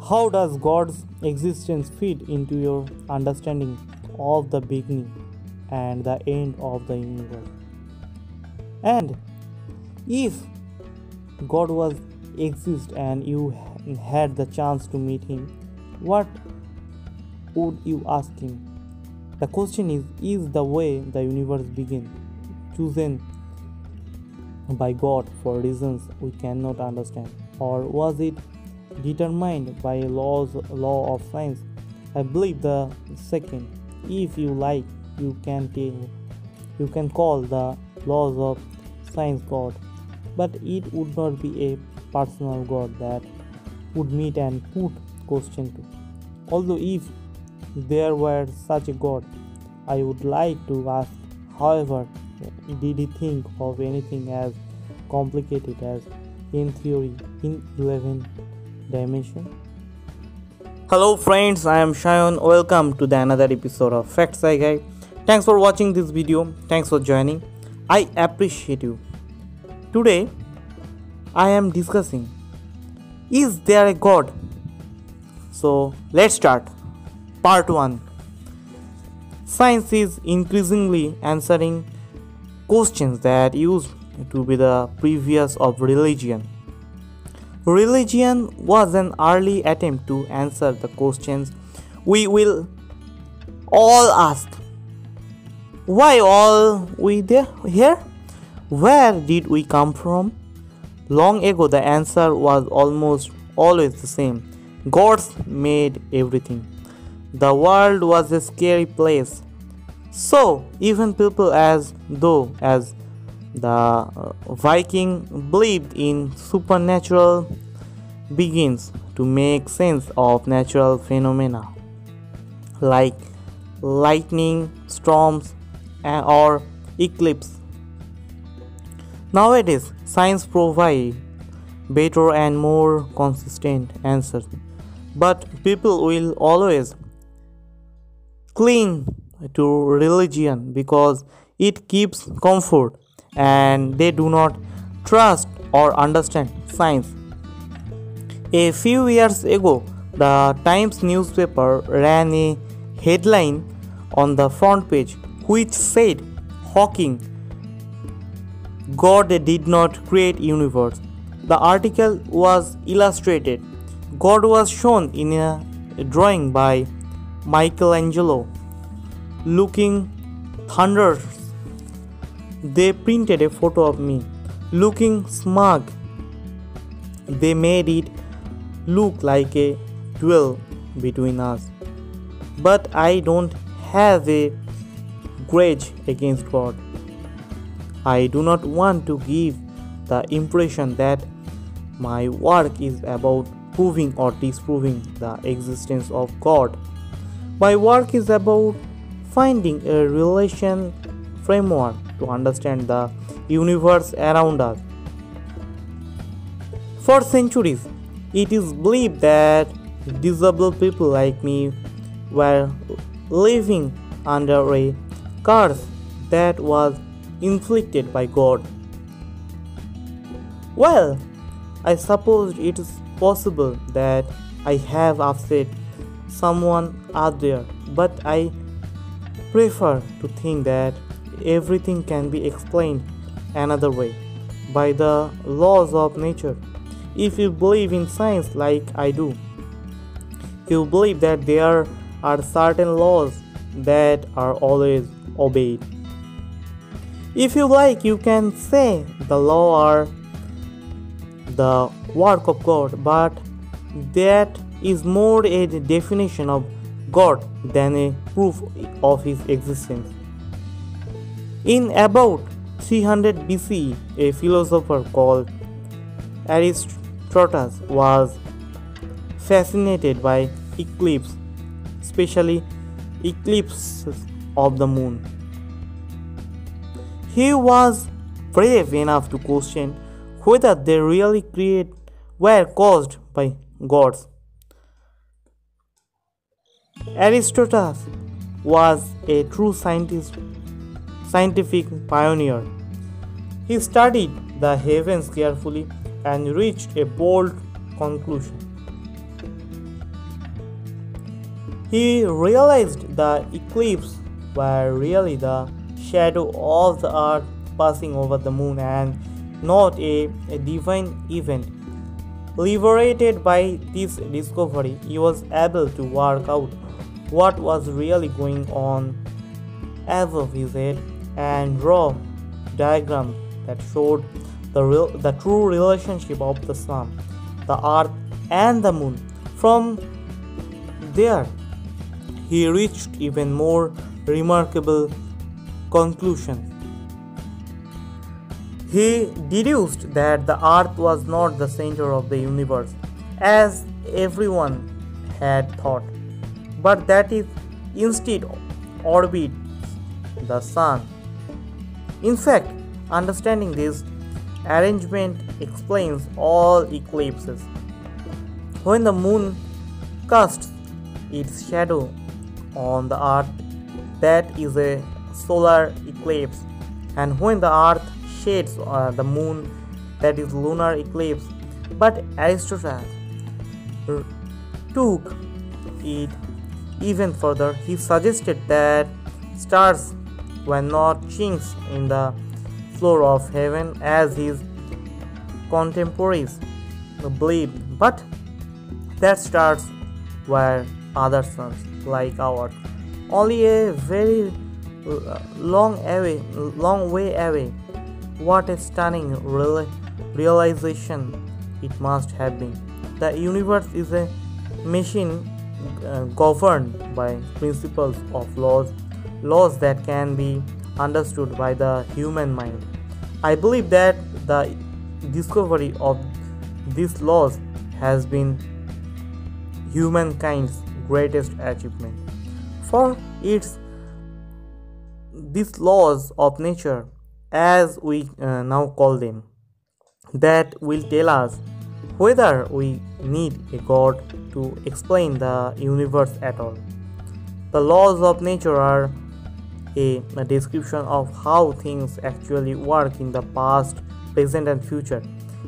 How does God's existence fit into your understanding of the beginning and the end of the universe? And if God was exist and you had the chance to meet him, what would you ask him? The question is the way the universe began chosen by God for reasons we cannot understand, or was it determined by law of science? I believe the second. If you like, you can call the laws of science God, but it would not be a personal God that would meet and put question to. Although if there were such a God, I would like to ask, however, did he think of anything as complicated as in theory in 11 dimension? Hello friends, I am Shayan. Welcome to the another episode of Fact Sci Guy. Thanks for watching this video. Thanks for joining. I appreciate you. Today I am discussing, is there a God? So let's start. Part 1. Science is increasingly answering questions that used to be the previous of religion. Religion was an early attempt to answer the questions we will all ask. Why all we here? Where did we come from? Long ago the answer was almost always the same. Gods made everything. The world was a scary place. So even people as the Viking believed in supernatural begins to make sense of natural phenomena like lightning, storms, or eclipse. Nowadays, science provides better and more consistent answers, but people will always cling to religion because it gives comfort and they do not trust or understand science. A few years ago, the Times newspaper ran a headline on the front page which said Hawking, God did not create universe. The article was illustrated. God was shown in a drawing by Michelangelo looking thunderous. They printed a photo of me looking smug. They made it look like a duel between us. But I don't have a grudge against God. I do not want to give the impression that my work is about proving or disproving the existence of God. My work is about finding a relation framework to understand the universe around us. For centuries, it is believed that disabled people like me were living under a curse that was inflicted by God. Well, I suppose it is possible that I have upset someone out there, but I prefer to think that everything can be explained another way, by the laws of nature. If you believe in science like I do, you believe that there are certain laws that are always obeyed. If you like, you can say the law are the work of God, but that is more a definition of God than a proof of his existence. In about 300 BCE, a philosopher called Aristotle was fascinated by eclipses, especially eclipses of the moon. He was brave enough to question whether they really were caused by gods. Aristotle was a true scientific pioneer. He studied the heavens carefully and reached a bold conclusion. He realized the eclipse were really the shadow of the earth passing over the moon and not a divine event. Liberated by this discovery, he was able to work out what was really going on above his head and draw diagrams that showed the true relationship of the sun, the earth, and the moon. From there, he reached even more remarkable conclusions. He deduced that the earth was not the center of the universe, as everyone had thought, but that it instead orbits the sun. In fact, understanding this arrangement explains all eclipses. When the moon casts its shadow on the earth, that is a solar eclipse, and when the earth shades the moon, that is lunar eclipse. But Aristotle took it even further. He suggested that stars were not chinks in the floor of heaven as his contemporaries believed, but that stars were other suns like ours, only a very long way away. What a stunning realization it must have been. The universe is a machine governed by principles of laws that can be understood by the human mind. I believe that the discovery of these laws has been humankind's greatest achievement. For it's these laws of nature, as we now call them, that will tell us whether we need a God to explain the universe at all. The laws of nature are a description of how things actually work in the past, present, and future.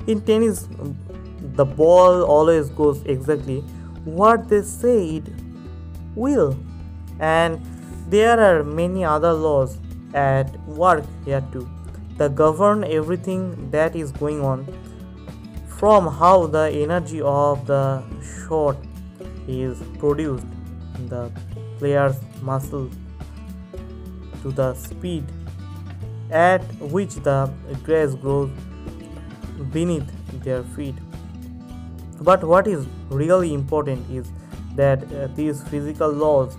In tennis, the ball always goes exactly what they say it will, and there are many other laws at work here too that govern everything that is going on, from how the energy of the shot is produced in the player's muscle to the speed at which the grass grows beneath their feet. But what is really important is that these physical laws,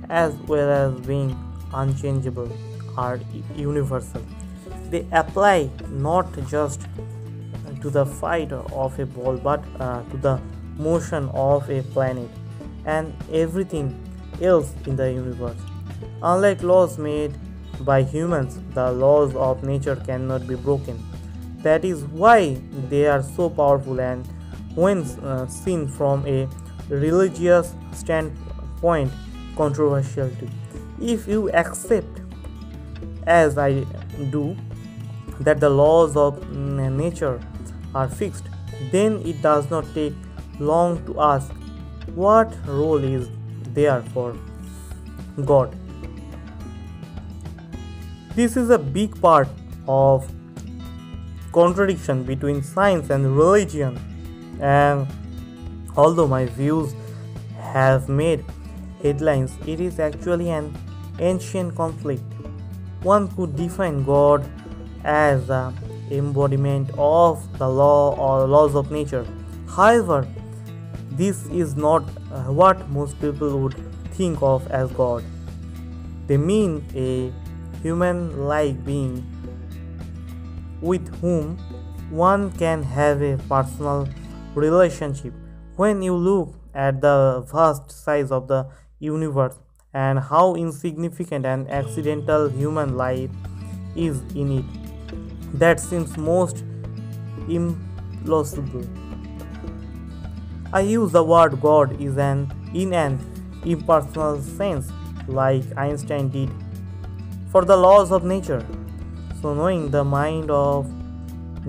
as well as being unchangeable, are universal. They apply not just to the fight of a ball, but to the motion of a planet and everything else in the universe. Unlike laws made by humans, the laws of nature cannot be broken. That is why they are so powerful, and when seen from a religious standpoint, controversial too. If you accept, as I do, that the laws of nature are fixed, then it does not take long to ask what role is there for God. This is a big part of contradiction between science and religion, and although my views have made headlines, it is actually an ancient conflict. One could define God as the embodiment of the law or laws of nature. However, this is not what most people would think of as God. They mean a human-like being with whom one can have a personal relationship. When you look at the vast size of the universe and how insignificant and accidental human life is in it, that seems most implausible. I use the word God in an impersonal sense, like Einstein did for the laws of nature. So knowing the mind of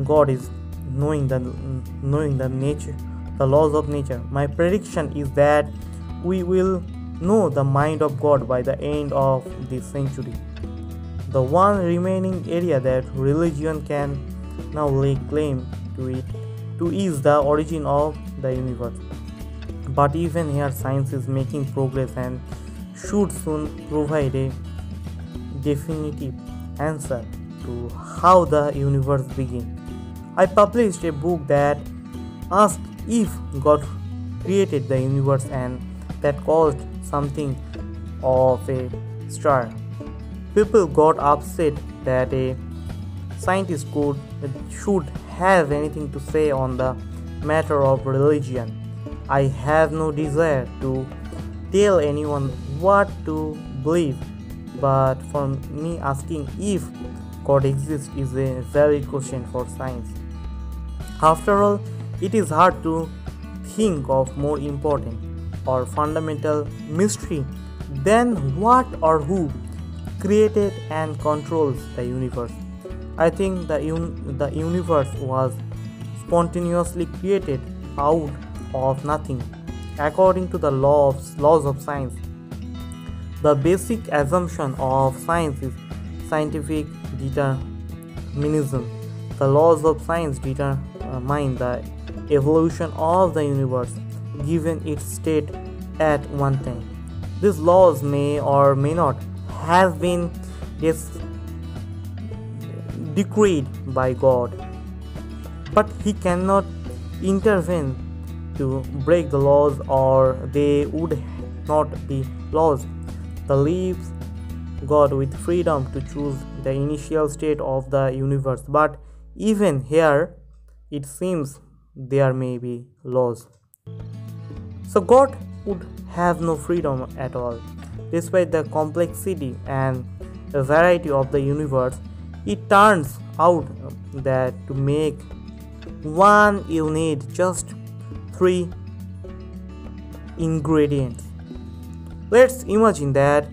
God is knowing the nature, the laws of nature. My prediction is that we will know the mind of God by the end of this century. The one remaining area that religion can now lay claim to is the origin of the universe. But even here, science is making progress and should soon provide a definitive answer to how the universe began. I published a book that asked if God created the universe and that caused something of a stir. People got upset that a scientist should have anything to say on the matter of religion. I have no desire to tell anyone what to believe, but for me, asking if God exists is a valid question for science. After all, it is hard to think of more important or fundamental mystery than what or who created and controls the universe. I think the universe was spontaneously created out of nothing. According to the laws of science, the basic assumption of science is scientific determinism. The laws of science determine the evolution of the universe given its state at one time. These laws may or may not have been decreed by God, but He cannot intervene to break the laws, or they would not be laws. The leaves God with freedom to choose the initial state of the universe, but even here it seems there may be laws. So God would have no freedom at all. Despite the complexity and the variety of the universe, it turns out that to make one you need just 3 ingredients. Let's imagine that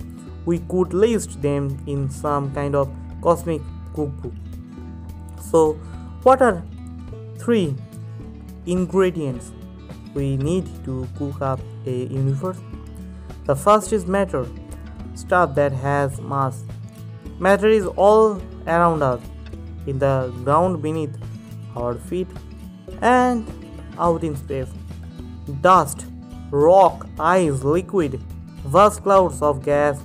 we could list them in some kind of cosmic cookbook. So, what are 3 ingredients we need to cook up a universe? The first is matter, stuff that has mass. Matter is all around us, in the ground beneath our feet and out in space. Dust, rock, ice, liquid, vast clouds of gas,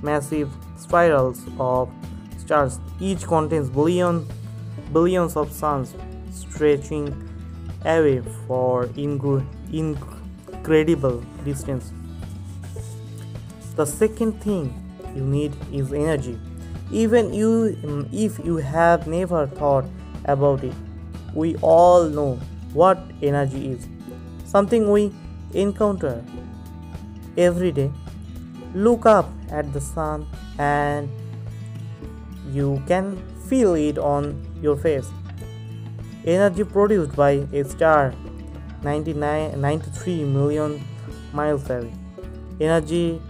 massive spirals of stars. Each contains billions of suns stretching away for incredible distance. The second thing you need is energy. Even if you have never thought about it, we all know what energy is. Something we encounter every day. Look up at the sun and you can feel it on your face. Energy produced by a star 93 million miles away. Energy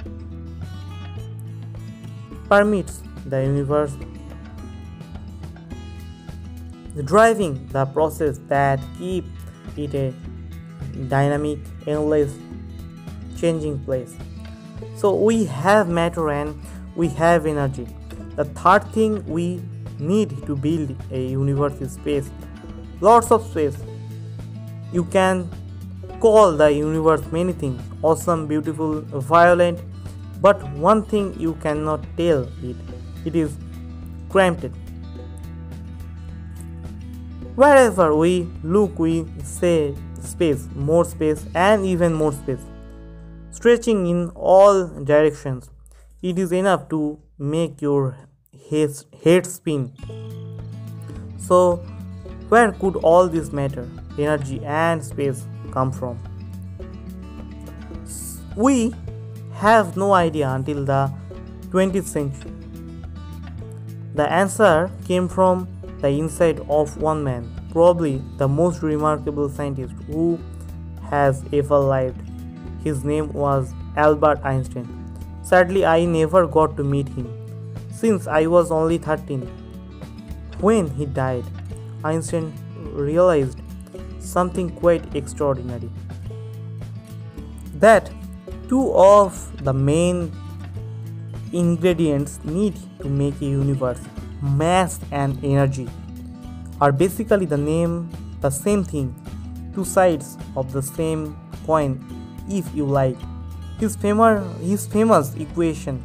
permits the universe, driving the process that keep it a dynamic, endless, changing place. So we have matter and we have energy. The third thing we need to build a universe is space. Lots of space. You can call the universe many things: awesome, beautiful, violent, but one thing you cannot tell it is cramped. Wherever we look, we say space, more space, and even more space, stretching in all directions. It is enough to make your head spin. So, where could all this matter, energy, and space come from? We have no idea until the 20th century. The answer came from the inside of one man, probably the most remarkable scientist who has ever lived. His name was Albert Einstein. Sadly, I never got to meet him, since I was only 13. When he died, Einstein realized something quite extraordinary. That Two of the main ingredients need to make a universe, mass and energy, are basically the same thing, two sides of the same coin if you like. His famous equation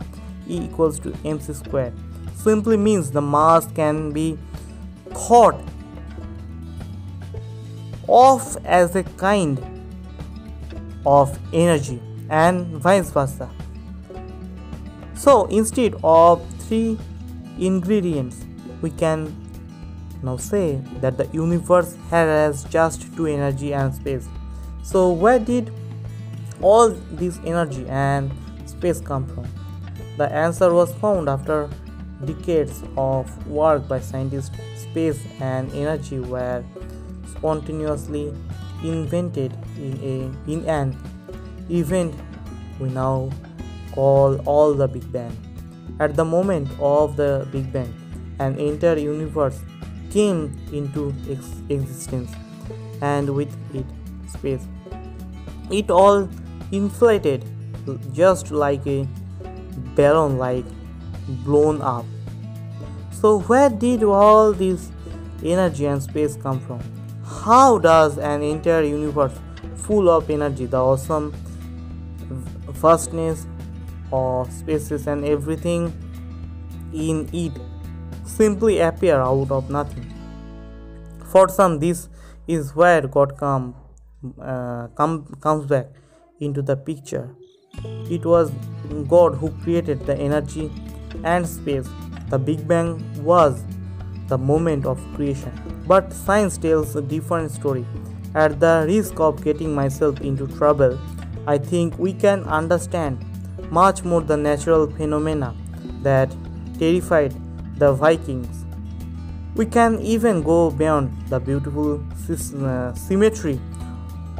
E equals to mc squared simply means the mass can be thought of as a kind of energy and vice versa. So instead of three ingredients, we can now say that the universe has just two, energy and space. So where did all this energy and space come from? The answer was found after decades of work by scientists. Space and energy were spontaneously invented in an event we now call the Big Bang. At the moment of the Big Bang, an entire universe came into existence, and with it, space. It all inflated just like a balloon, like blown up. So where did all this energy and space come from? How does an entire universe full of energy, the awesome vastness of spaces and everything in it, simply appear out of nothing? For some, this is where God comes back into the picture. It was God who created the energy and space. The Big Bang was the moment of creation. But science tells a different story. At the risk of getting myself into trouble, I think we can understand much more the natural phenomena that terrified the Vikings. We can even go beyond the beautiful symmetry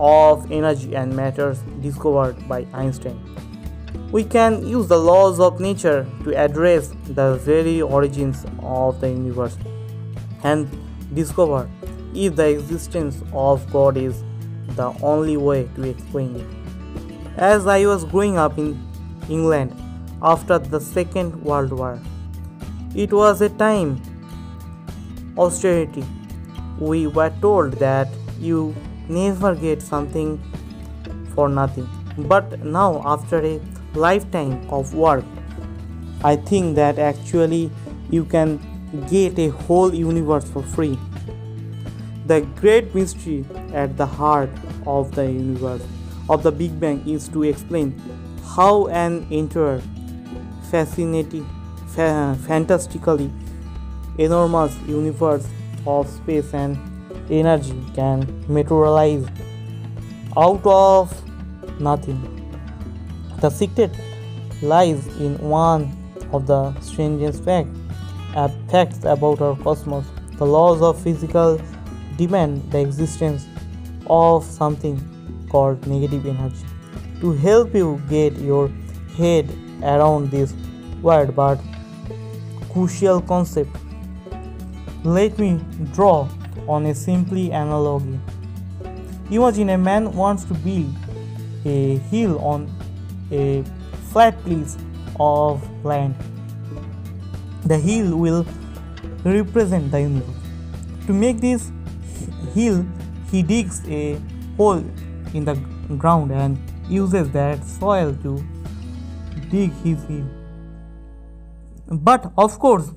of energy and matter discovered by Einstein. We can use the laws of nature to address the very origins of the universe and discover if the existence of God is the only way to explain it. As I was growing up in England after the Second World War, it was a time of austerity. We were told that you never get something for nothing. But now, after a lifetime of work, I think that actually you can get a whole universe for free. The great mystery at the heart of the universe, of the Big Bang, is to explain how an entire fantastically enormous universe of space and energy can materialize out of nothing. The secret lies in one of the strangest facts about our cosmos. The laws of physics demand the existence of something called negative energy. To help you get your head around this weird but crucial concept, let me draw on a simple analogy. Imagine a man wants to build a hill on a flat piece of land. The hill will represent the universe. To make this hill, he digs a hole in the ground and uses that soil to dig his hill. But of course,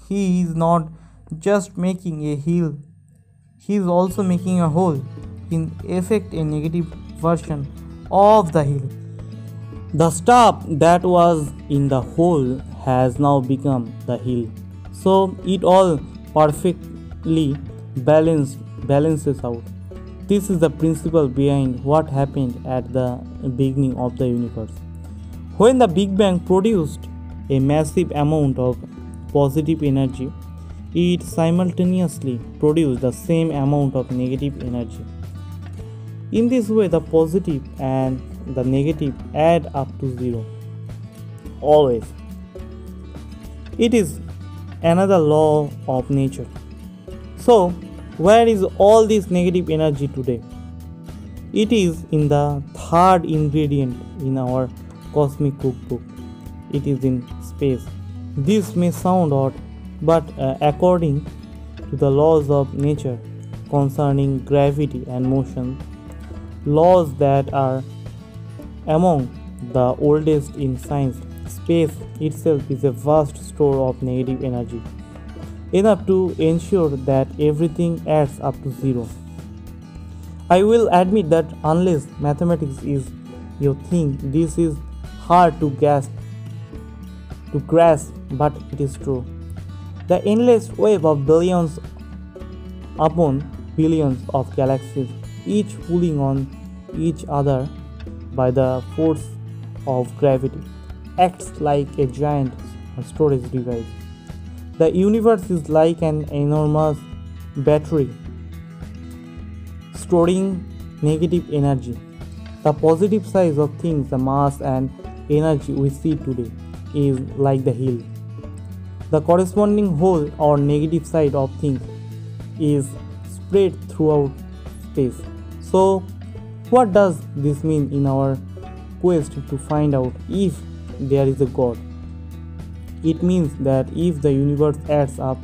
he is not just making a hill, he is also making a hole, in effect a negative version of the hill. The stuff that was in the hole has now become the hill. So it all perfectly balances out. This is the principle behind what happened at the beginning of the universe. When the Big Bang produced a massive amount of positive energy, it simultaneously produced the same amount of negative energy. In this way, the positive and the negative add up to zero. Always. It is another law of nature. So, where is all this negative energy today? It is in the third ingredient in our cosmic cookbook. It is in space. This may sound odd, but according to the laws of nature concerning gravity and motion, laws that are among the oldest in science, space itself is a vast store of negative energy, enough to ensure that everything adds up to zero. I will admit that unless mathematics is your thing, this is hard to grasp, but it is true. The endless web of billions upon billions of galaxies, each pulling on each other by the force of gravity, acts like a giant storage device. The universe is like an enormous battery storing negative energy. The positive side of things, the mass and energy we see today, is like the hill. The corresponding whole or negative side of things is spread throughout space. So, what does this mean in our quest to find out if there is a God? It means that if the universe adds up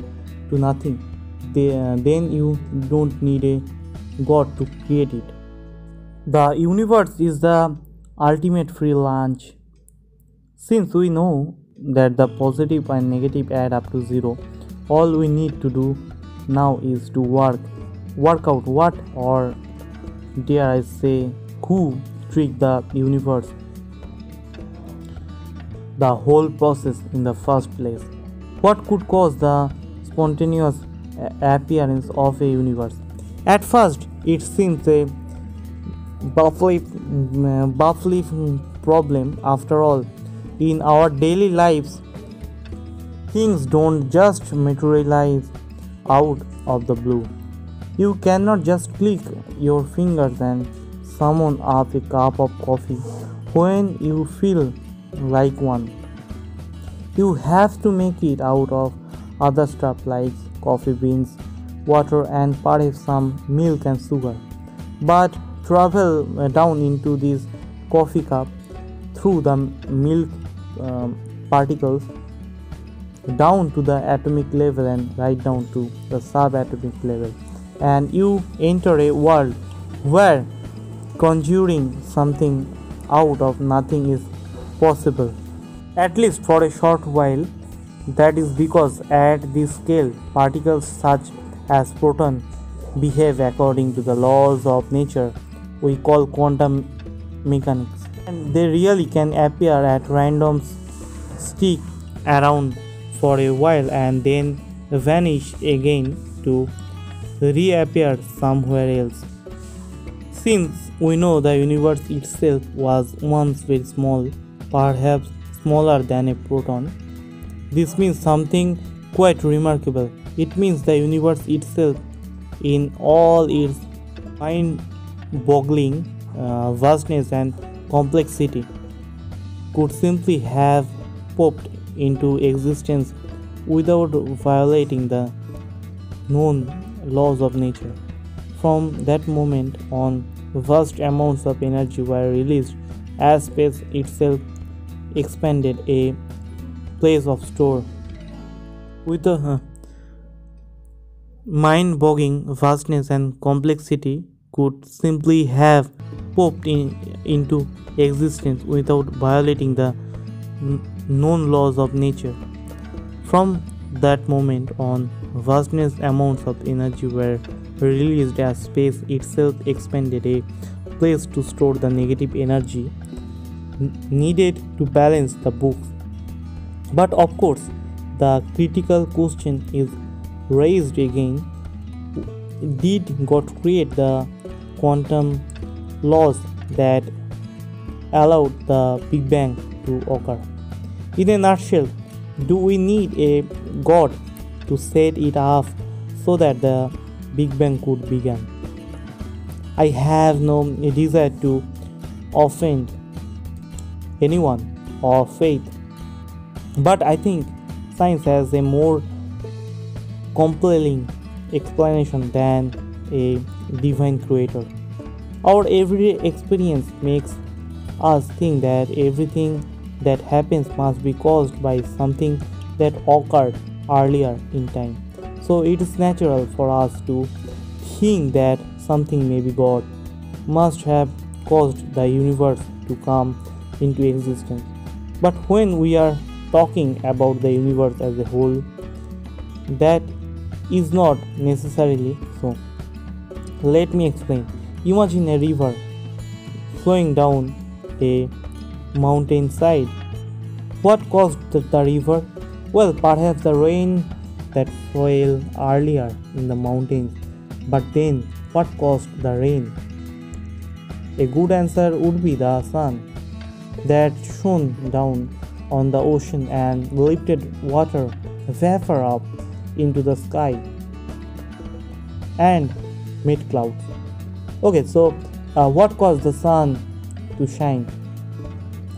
to nothing, then you don't need a God to create it. The universe is the ultimate free lunch. Since we know that the positive and negative add up to zero, all we need to do now is to work out what, or dare I say, who tricked the universe, the whole process in the first place. What could cause the spontaneous appearance of a universe? At first, it seems a baffling problem. After all, in our daily lives, things don't just materialize out of the blue. You cannot just click your fingers and summon up a cup of coffee when you feel like one. You have to make it out of other stuff like coffee beans, water, and perhaps some milk and sugar. But travel down into this coffee cup through the milk particles down to the atomic level and right down to the subatomic level, and you enter a world where conjuring something out of nothing is possible, at least for a short while. That is because at this scale, particles such as protons behave according to the laws of nature we call quantum mechanics, and they really can appear at random, stick around for a while and then vanish again to reappear somewhere else. Since we know the universe itself was once very small, perhaps smaller than a proton, this means something quite remarkable. It means the universe itself, in all its mind-boggling vastness and complexity, could simply have popped into existence without violating the known laws of nature. From that moment on, vast amounts of energy were released as space itself expanded, a place of store. With the mind-boggling vastness and complexity could simply have popped into existence without violating the known laws of nature. From that moment on, vastness amounts of energy were released as space itself expanded, a place to store the negative energy needed to balance the books. But of course, the critical question is raised again: did God create the quantum laws that allowed the Big Bang to occur? In a nutshell, do we need a God to set it off so that the Big Bang could begin? I have no desire to offend anyone or faith, but I think science has a more compelling explanation than a divine creator. Our everyday experience makes us think that everything that happens must be caused by something that occurred earlier in time. So it is natural for us to think that something, maybe God, must have caused the universe to come into existence. But when we are talking about the universe as a whole, that is not necessarily so. Let me explain. Imagine a river flowing down a mountainside. What caused the river? Well, perhaps the rain that fell earlier in the mountains. But then, what caused the rain? A good answer would be the sun that shone down on the ocean and lifted water vapor up into the sky and made clouds. Okay, so what caused the sun to shine?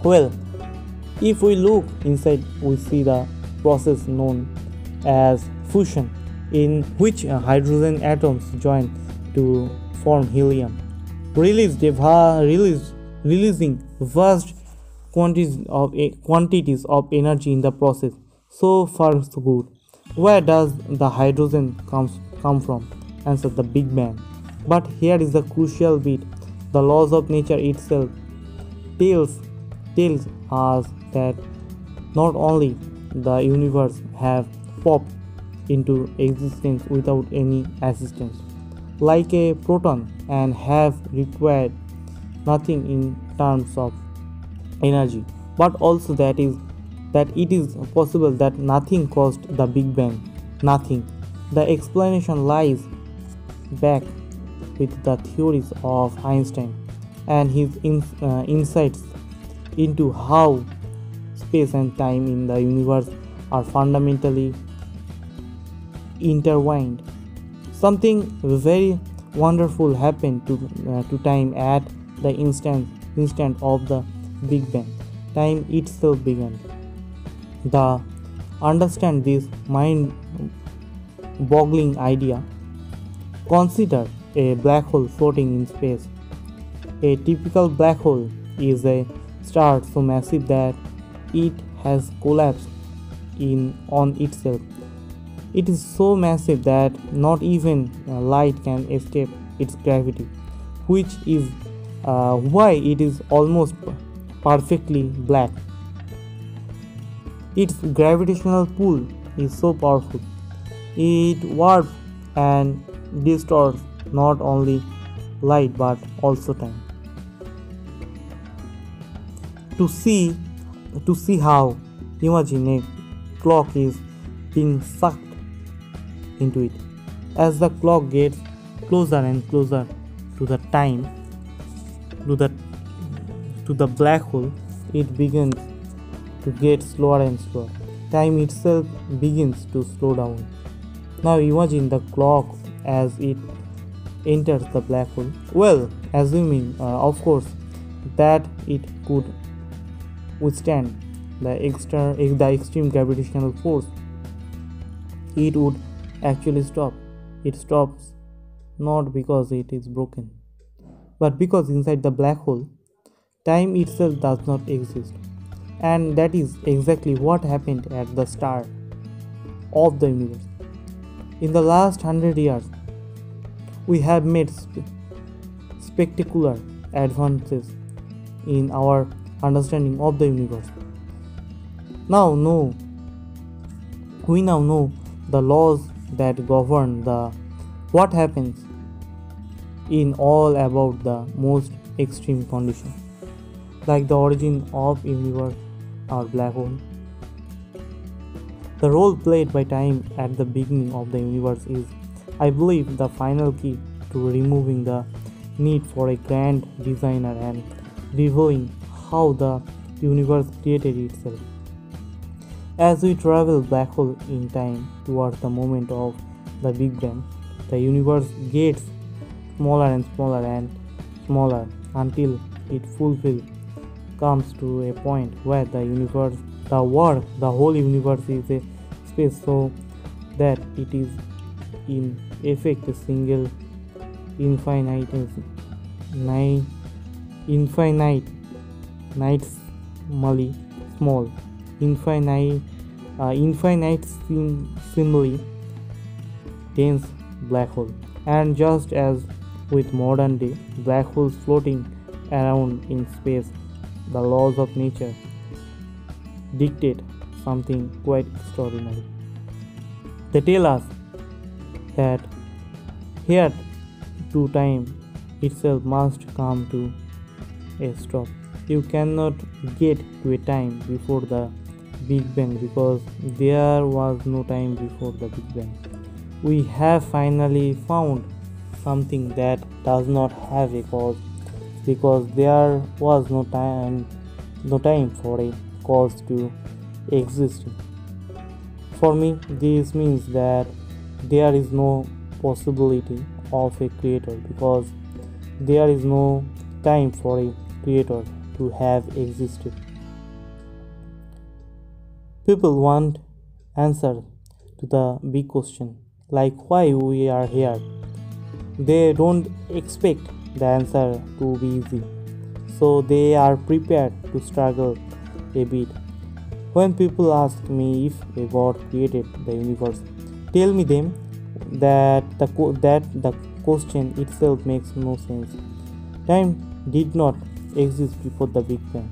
Well, if we look inside, we see the process known as fusion, in which hydrogen atoms join to form helium, releasing vast quantities of energy in the process. So far, so good. Where does the hydrogen come from? Answer: the Big Bang. But here is the crucial bit: the laws of nature itself tells us that not only the universe have popped into existence without any assistance, like a proton, and have required nothing in terms of energy, but also that it is possible that nothing caused the Big Bang. Nothing. The explanation lies back with the theories of Einstein and his insights into how space and time in the universe are fundamentally intertwined. Something very wonderful happened to time at the instant of the Big Bang. Time itself began. The understand this mind-boggling idea, consider a black hole floating in space. A typical black hole is a star so massive that it has collapsed on itself. It is so massive that not even light can escape its gravity, which is why it is almost perfectly black. Its gravitational pull is so powerful. It warps and distorts not only light but also time. To see how, imagine a clock is being sucked into it. As the clock gets closer and closer to the time, to the black hole, it begins to get slower and slower. Time itself begins to slow down. Now imagine the clock as it enters the black hole. Well, assuming of course that it could withstand the extreme gravitational force, it would actually stop. It stops not because it is broken, but because inside the black hole, time itself does not exist. And that is exactly what happened at the start of the universe. In the last 100 years, we have made spectacular advances in our understanding of the universe. We now know the laws that govern what happens in all about the most extreme conditions, like the origin of universe or black hole. The role played by time at the beginning of the universe is, I believe, the final key to removing the need for a grand designer and revealing how the universe created itself. As we travel black hole in time towards the moment of the Big Bang, the universe gets smaller and smaller and smaller until it comes to a point where the whole universe is a space, so that it is in effect a single infinite infinitesimally small, infinitesimally dense black hole. And just as with modern day black holes floating around in space, the laws of nature dictate something quite extraordinary. They tell us that here to time itself must come to a stop. You cannot get to a time before the Big Bang because there was no time before the Big Bang. We have finally found something that does not have a cause because there was no time for a cause to exist. For me, this means that there is no possibility of a creator because there is no time for a creator to have existed. People want answer to the big question like why we are here. They don't expect the answer to be easy, so they are prepared to struggle a bit. When people ask me if a God created the universe, tell me them that the question itself makes no sense. Time did not exist before the Big Bang,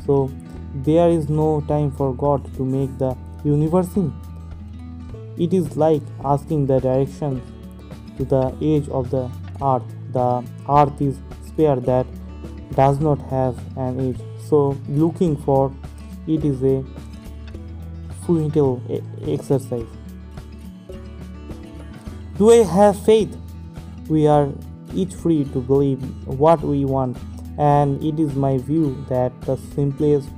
so there is no time for God to make the universe in. It is like asking the directions to the edge of the earth. The earth is sphere that does not have an edge, so looking for it is a futile exercise. Do I have faith? We are each free to believe what we want, and it is my view that the simplest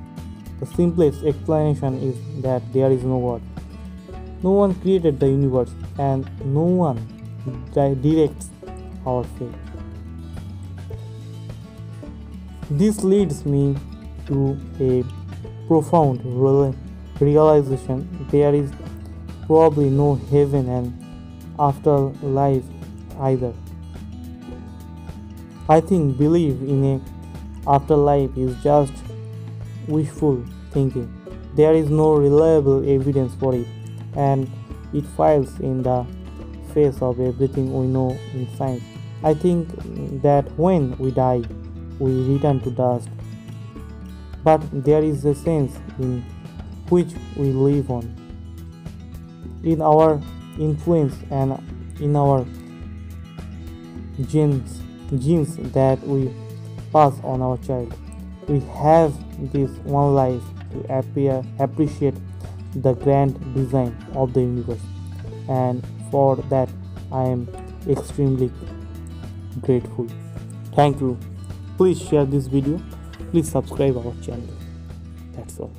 explanation is that there is no God. No one created the universe, and no one directs our fate. This leads me to a profound realization. There is probably no heaven and afterlife either. I think belief in a afterlife is just wishful thinking. There is no reliable evidence for it, and it fails in the face of everything we know in science. I think that when we die, we return to dust, but there is a sense in which we live on, in our influence and in our genes that we pass on our child. We have this one life to appreciate the grand design of the universe, and for that I am extremely grateful. Thank you. Please share this video. Please subscribe our channel. That's all.